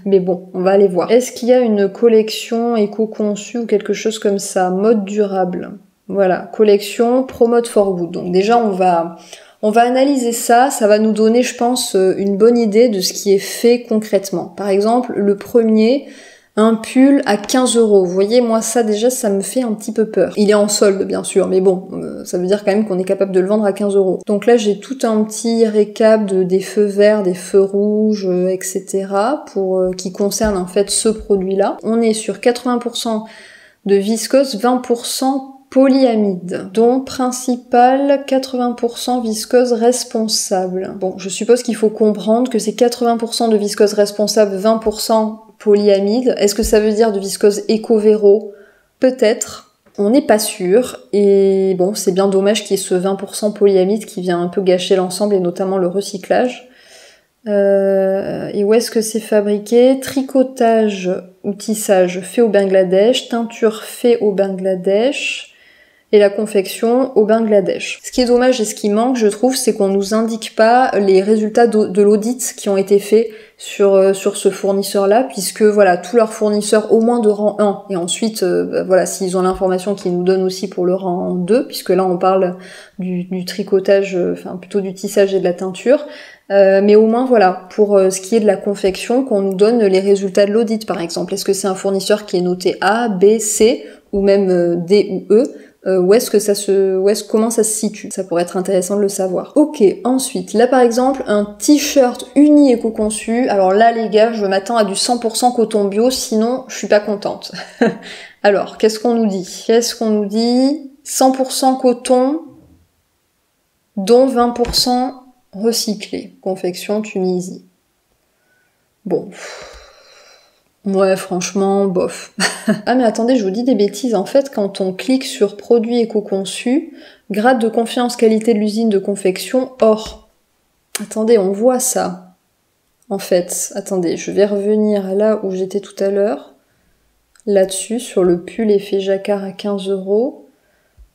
Mais bon, on va aller voir. Est-ce qu'il y a une collection éco-conçue ou quelque chose comme ça? Mode durable. Voilà, collection ProMode for Good. Donc déjà on va analyser ça, ça va nous donner, je pense, une bonne idée de ce qui est fait concrètement. Par exemple, le premier, un pull à 15 €. Vous voyez, moi ça déjà, ça me fait un petit peu peur. Il est en solde, bien sûr, mais bon, ça veut dire quand même qu'on est capable de le vendre à 15 €. Donc là, j'ai tout un petit récap des feux verts, des feux rouges, etc. qui concerne en fait ce produit-là. On est sur 80% de viscose, 20% polyamide, dont principal 80% viscose responsable. Bon, je suppose qu'il faut comprendre que c'est 80% de viscose responsable, 20% polyamide. Est-ce que ça veut dire de viscose éco-véro? Peut-être. On n'est pas sûr. Et bon, c'est bien dommage qu'il y ait ce 20% polyamide qui vient un peu gâcher l'ensemble, et notamment le recyclage. Et où est-ce que c'est fabriqué? Tricotage ou tissage fait au Bangladesh, teinture fait au Bangladesh, et la confection au Bangladesh. Ce qui est dommage et ce qui manque, je trouve, c'est qu'on nous indique pas les résultats de l'audit qui ont été faits sur ce fournisseur-là, puisque voilà, tous leurs fournisseurs au moins de rang 1, et ensuite, voilà, s'ils ont l'information qu'ils nous donnent aussi pour le rang 2, puisque là on parle du tricotage, enfin plutôt du tissage et de la teinture, mais au moins voilà, pour ce qui est de la confection, qu'on nous donne les résultats de l'audit par exemple. Est-ce que c'est un fournisseur qui est noté A, B, C, ou même D ou E? Comment ça se situe? Ça pourrait être intéressant de le savoir. Ok, ensuite, là par exemple, un t-shirt uni éco-conçu. Alors là les gars, je m'attends à du 100% coton bio, sinon je suis pas contente. Alors, qu'est-ce qu'on nous dit? 100% coton, dont 20% recyclé. Confection Tunisie. Bon... Ouais, franchement, bof. Ah mais attendez, je vous dis des bêtises. En fait, quand on clique sur produits éco-conçus, grade de confiance qualité de l'usine de confection, or. Attendez, on voit ça. En fait, attendez, je vais revenir à là où j'étais tout à l'heure. Là-dessus, sur le pull effet jacquard à 15 €.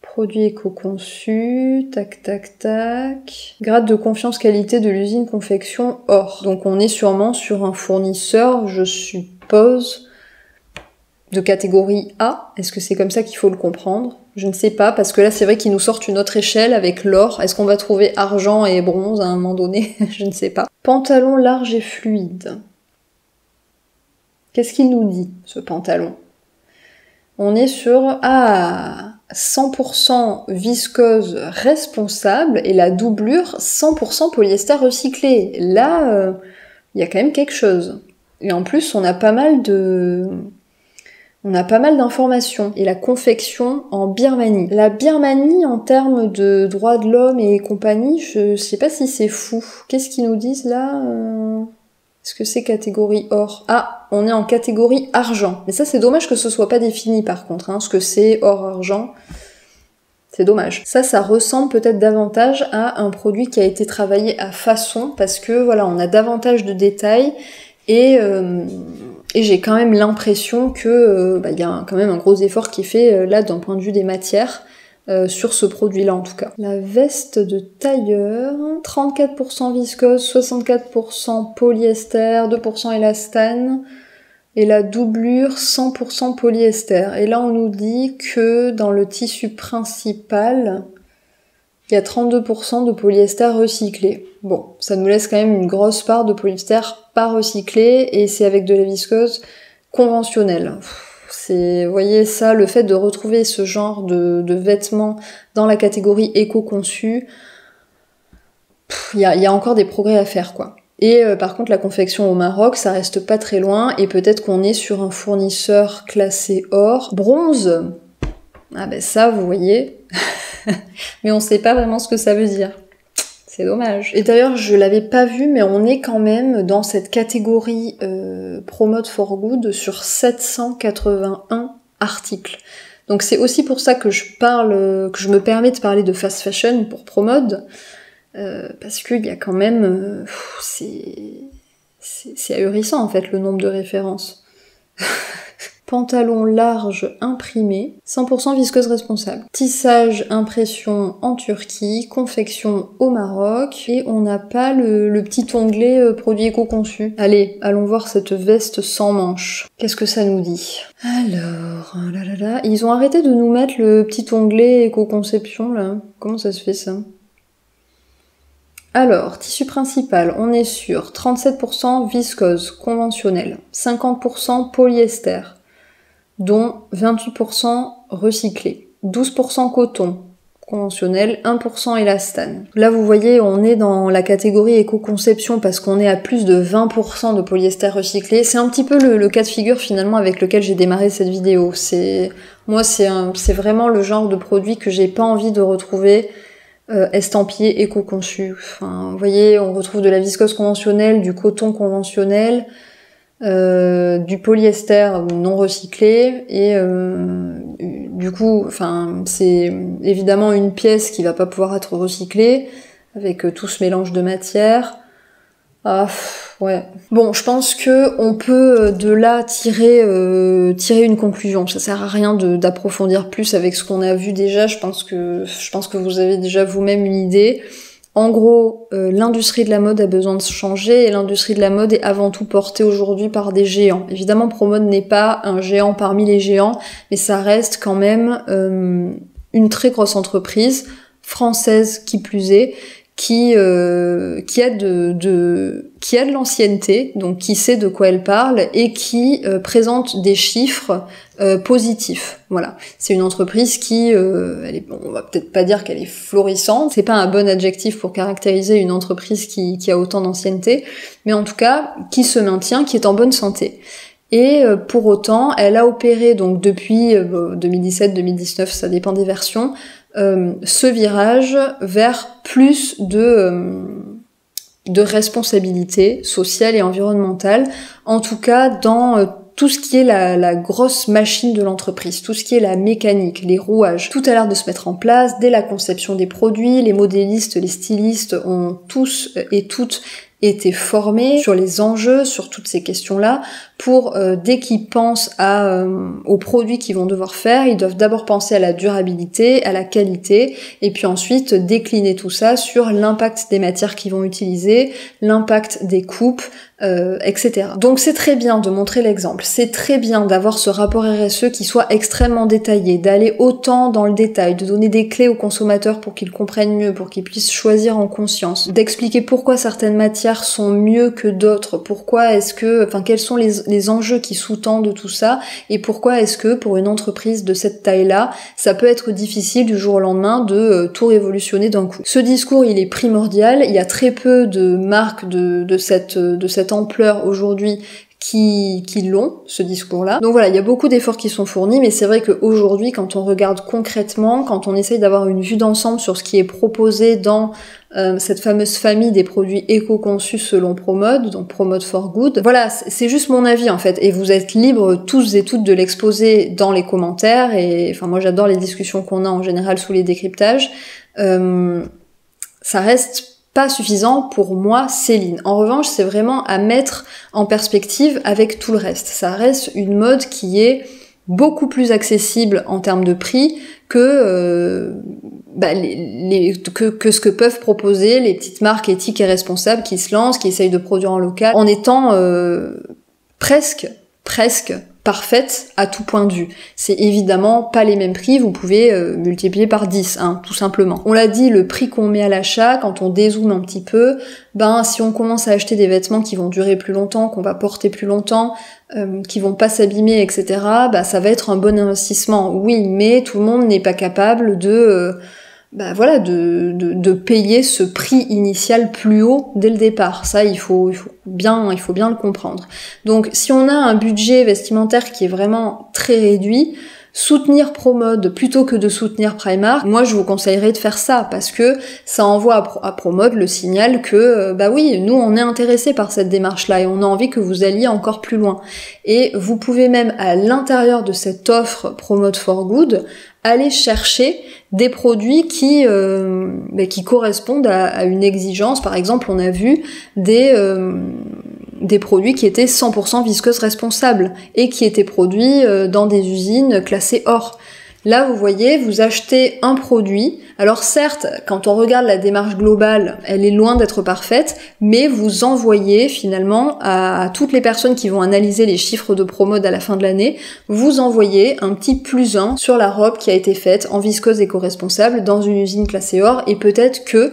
Produit éco-conçu, tac tac tac. Grade de confiance qualité de l'usine confection or. Donc on est sûrement sur un fournisseur, je suppose, de catégorie A. Est-ce que c'est comme ça qu'il faut le comprendre? Je ne sais pas, parce que là c'est vrai qu'ils nous sortent une autre échelle avec l'or. Est-ce qu'on va trouver argent et bronze à un moment donné? Je ne sais pas. Pantalon large et fluide. Qu'est-ce qu'il nous dit, ce pantalon? On est sur 100% viscose responsable et la doublure 100% polyester recyclé. Là, il y a quand même quelque chose. Et en plus, on a pas mal d'informations. Et la confection en Birmanie. La Birmanie, en termes de droits de l'homme et compagnie, je sais pas si c'est fou. Qu'est-ce qu'ils nous disent là? Est-ce que c'est catégorie or? Ah, on est en catégorie argent. Mais ça, c'est dommage que ce soit pas défini par contre, hein, ce que c'est or-argent. C'est dommage. Ça ressemble peut-être davantage à un produit qui a été travaillé à façon, parce que voilà, on a davantage de détails, et j'ai quand même l'impression que y a quand même un gros effort qui est fait là d'un point de vue des matières. Sur ce produit-là en tout cas. La veste de tailleur, 34% viscose, 64% polyester, 2% élastane, et la doublure 100% polyester. Et là on nous dit que dans le tissu principal, il y a 32% de polyester recyclé. Bon, ça nous laisse quand même une grosse part de polyester pas recyclé, et c'est avec de la viscose conventionnelle. Vous voyez ça, le fait de retrouver ce genre de vêtements dans la catégorie éco-conçu, il y a encore des progrès à faire, quoi. Et par contre, la confection au Maroc, ça reste pas très loin, et peut-être qu'on est sur un fournisseur classé or. Bronze, ah ben ça, vous voyez, mais on sait pas vraiment ce que ça veut dire. C'est dommage. Et d'ailleurs, je l'avais pas vu, mais on est quand même dans cette catégorie Promote for Good sur 781 articles. Donc c'est aussi pour ça que je me permets de parler de fast fashion pour Promode, parce qu'il y a quand même, c'est ahurissant en fait le nombre de références. Pantalon large imprimé, 100% viscose responsable. Tissage, impression en Turquie, confection au Maroc, et on n'a pas le petit onglet produit éco-conçu. Allez, allons voir cette veste sans manches. Qu'est-ce que ça nous dit? Alors, ils ont arrêté de nous mettre le petit onglet éco-conception là. Comment ça se fait ça? Alors, tissu principal, on est sur 37% viscose conventionnelle, 50% polyester, dont 28% recyclé, 12% coton conventionnel, 1% élastane. Là vous voyez, on est dans la catégorie éco-conception parce qu'on est à plus de 20% de polyester recyclé. C'est un petit peu le cas de figure finalement avec lequel j'ai démarré cette vidéo. C'est vraiment le genre de produit que j'ai pas envie de retrouver estampillé éco-conçu. Enfin, vous voyez, on retrouve de la viscose conventionnelle, du coton conventionnel, du polyester non recyclé, et du coup, enfin, c'est évidemment une pièce qui va pas pouvoir être recyclée avec tout ce mélange de matières. Ouais. Bon, je pense que on peut de là tirer une conclusion. Ça sert à rien d'approfondir plus avec ce qu'on a vu déjà. Je pense que vous avez déjà vous-même une idée. En gros, l'industrie de la mode a besoin de se changer et l'industrie de la mode est avant tout portée aujourd'hui par des géants. Évidemment, Promode n'est pas un géant parmi les géants, mais ça reste quand même une très grosse entreprise française qui plus est, qui a de l'ancienneté, donc qui sait de quoi elle parle et qui présente des chiffres positifs. Voilà, c'est une entreprise qui, on va peut-être pas dire qu'elle est florissante, c'est pas un bon adjectif pour caractériser une entreprise qui a autant d'ancienneté, mais en tout cas qui se maintient, qui est en bonne santé. Et pour autant, elle a opéré donc depuis 2017-2019, ça dépend des versions, ce virage vers plus de responsabilité sociale et environnementale, en tout cas dans tout ce qui est la grosse machine de l'entreprise, tout ce qui est la mécanique, les rouages. Tout a l'air de se mettre en place dès la conception des produits, les modélistes, les stylistes ont tous et toutes été formés sur les enjeux, sur toutes ces questions-là, pour dès qu'ils pensent aux produits qu'ils vont devoir faire, ils doivent d'abord penser à la durabilité, à la qualité, et puis ensuite décliner tout ça sur l'impact des matières qu'ils vont utiliser, l'impact des coupes, etc. Donc c'est très bien de montrer l'exemple, c'est très bien d'avoir ce rapport RSE qui soit extrêmement détaillé, d'aller autant dans le détail, de donner des clés aux consommateurs pour qu'ils comprennent mieux, pour qu'ils puissent choisir en conscience, d'expliquer pourquoi certaines matières sont mieux que d'autres, quels sont les enjeux qui sous-tendent tout ça, et pourquoi est-ce que pour une entreprise de cette taille-là, ça peut être difficile du jour au lendemain de tout révolutionner d'un coup. Ce discours, il est primordial, il y a très peu de marques de cette ampleur aujourd'hui qui l'ont, ce discours-là. Donc voilà, il y a beaucoup d'efforts qui sont fournis, mais c'est vrai qu'aujourd'hui, quand on regarde concrètement, quand on essaye d'avoir une vue d'ensemble sur ce qui est proposé dans cette fameuse famille des produits éco-conçus selon Promode, donc Promode for Good. Voilà, c'est juste mon avis en fait, et vous êtes libres tous et toutes de l'exposer dans les commentaires, et enfin moi j'adore les discussions qu'on a en général sous les décryptages. Ça reste pas suffisant pour moi, Céline. En revanche, c'est vraiment à mettre en perspective avec tout le reste. Ça reste une mode qui est beaucoup plus accessible en termes de prix que ce que peuvent proposer les petites marques éthiques et responsables qui se lancent, qui essayent de produire en local, en étant presque parfaite à tout point de vue. C'est évidemment pas les mêmes prix, vous pouvez multiplier par 10, tout simplement. On l'a dit, le prix qu'on met à l'achat, quand on dézoome un petit peu, si on commence à acheter des vêtements qui vont durer plus longtemps, qu'on va porter plus longtemps, qui vont pas s'abîmer, etc., ça va être un bon investissement. Oui, mais tout le monde n'est pas capable de payer ce prix initial plus haut dès le départ. Ça, il faut bien le comprendre. Donc, si on a un budget vestimentaire qui est vraiment très réduit, soutenir Promode plutôt que de soutenir Primark, moi je vous conseillerais de faire ça, parce que ça envoie à Promode le signal que oui, nous on est intéressés par cette démarche-là et on a envie que vous alliez encore plus loin. Et vous pouvez même à l'intérieur de cette offre Promode for Good aller chercher des produits qui correspondent à une exigence. Par exemple, on a vu des produits qui étaient 100% visqueuses responsables et qui étaient produits dans des usines classées or. Là, vous voyez, vous achetez un produit. Alors certes, quand on regarde la démarche globale, elle est loin d'être parfaite, mais vous envoyez finalement à toutes les personnes qui vont analyser les chiffres de Promode à la fin de l'année, vous envoyez un petit +1 sur la robe qui a été faite en visqueuse éco-responsable dans une usine classée or, et peut-être que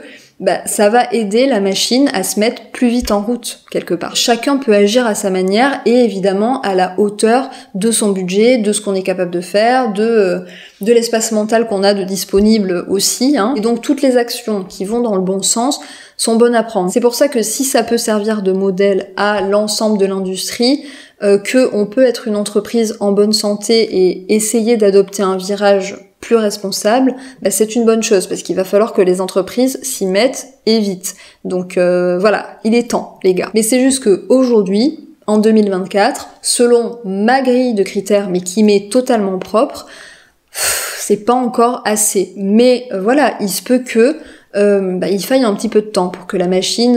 ça va aider la machine à se mettre plus vite en route, quelque part. Chacun peut agir à sa manière et évidemment à la hauteur de son budget, de ce qu'on est capable de faire, de l'espace mental qu'on a de disponible aussi, Et donc toutes les actions qui vont dans le bon sens sont bonnes à prendre. C'est pour ça que si ça peut servir de modèle à l'ensemble de l'industrie, qu'on peut être une entreprise en bonne santé et essayer d'adopter un virage plus responsable, c'est une bonne chose, parce qu'il va falloir que les entreprises s'y mettent et vite. Donc voilà, il est temps, les gars. Mais c'est juste que aujourd'hui, en 2024, selon ma grille de critères, mais qui m'est totalement propre, c'est pas encore assez. Mais voilà, il se peut que il faille un petit peu de temps pour que la machine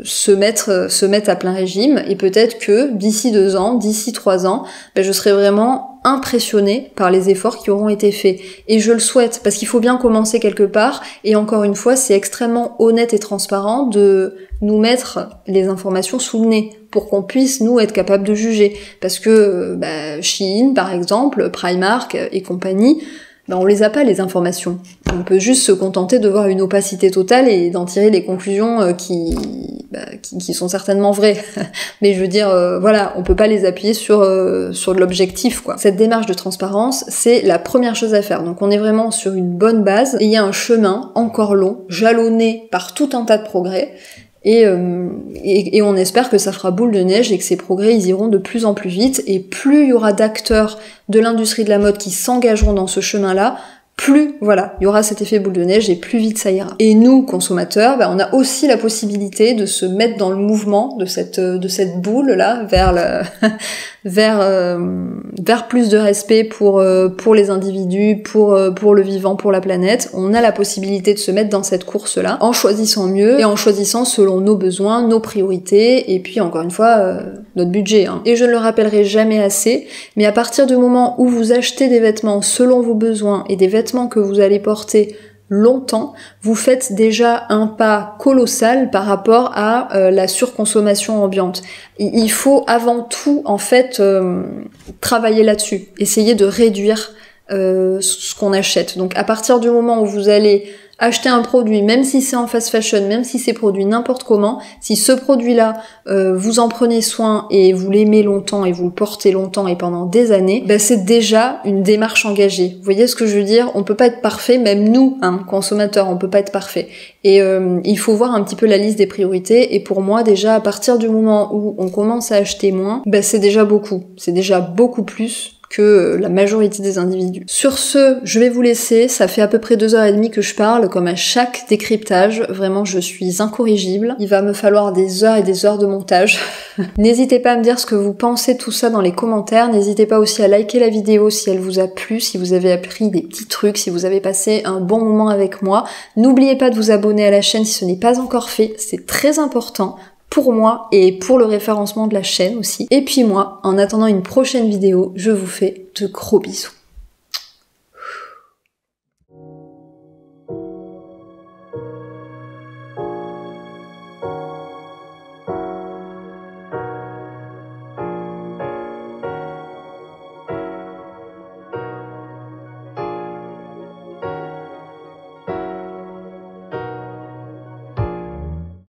se mette à plein régime, et peut-être que d'ici 2 ans, d'ici 3 ans, je serai vraiment impressionnée par les efforts qui auront été faits. Et je le souhaite, parce qu'il faut bien commencer quelque part, et encore une fois, c'est extrêmement honnête et transparent de nous mettre les informations sous le nez, pour qu'on puisse, nous, être capables de juger. Parce que Shein, par exemple, Primark et compagnie, on les a pas, les informations. On peut juste se contenter de voir une opacité totale et d'en tirer les conclusions qui sont certainement vraies. Mais je veux dire, voilà, on peut pas les appuyer sur de l'objectif, quoi. Cette démarche de transparence, c'est la première chose à faire. Donc on est vraiment sur une bonne base, et il y a un chemin encore long, jalonné par tout un tas de progrès, et on espère que ça fera boule de neige et que ces progrès ils iront de plus en plus vite, et plus il y aura d'acteurs de l'industrie de la mode qui s'engageront dans ce chemin-là, plus, voilà, il y aura cet effet boule de neige et plus vite ça ira. Et nous, consommateurs, on a aussi la possibilité de se mettre dans le mouvement de cette boule-là vers plus de respect pour les individus, pour le vivant, pour la planète. On a la possibilité de se mettre dans cette course-là en choisissant mieux et en choisissant selon nos besoins, nos priorités, et puis encore une fois, notre budget. Et je ne le rappellerai jamais assez, mais à partir du moment où vous achetez des vêtements selon vos besoins et des vêtements que vous allez porter longtemps, vous faites déjà un pas colossal par rapport à la surconsommation ambiante. Il faut avant tout, en fait, travailler là-dessus, essayer de réduire ce qu'on achète. Donc à partir du moment où vous allez acheter un produit, même si c'est en fast fashion, même si c'est produit n'importe comment, si ce produit-là, vous en prenez soin et vous l'aimez longtemps et vous le portez longtemps et pendant des années, c'est déjà une démarche engagée. Vous voyez ce que je veux dire? On peut pas être parfait, même nous, consommateurs, on peut pas être parfait. Et il faut voir un petit peu la liste des priorités, et pour moi, déjà, à partir du moment où on commence à acheter moins, c'est déjà beaucoup. C'est déjà beaucoup plus que la majorité des individus. Sur ce, je vais vous laisser, ça fait à peu près 2h30 que je parle, comme à chaque décryptage, vraiment je suis incorrigible, il va me falloir des heures et des heures de montage. N'hésitez pas à me dire ce que vous pensez de tout ça dans les commentaires, n'hésitez pas aussi à liker la vidéo si elle vous a plu, si vous avez appris des petits trucs, si vous avez passé un bon moment avec moi. N'oubliez pas de vous abonner à la chaîne si ce n'est pas encore fait, c'est très important pour moi et pour le référencement de la chaîne aussi. Et puis moi, en attendant une prochaine vidéo, je vous fais de gros bisous.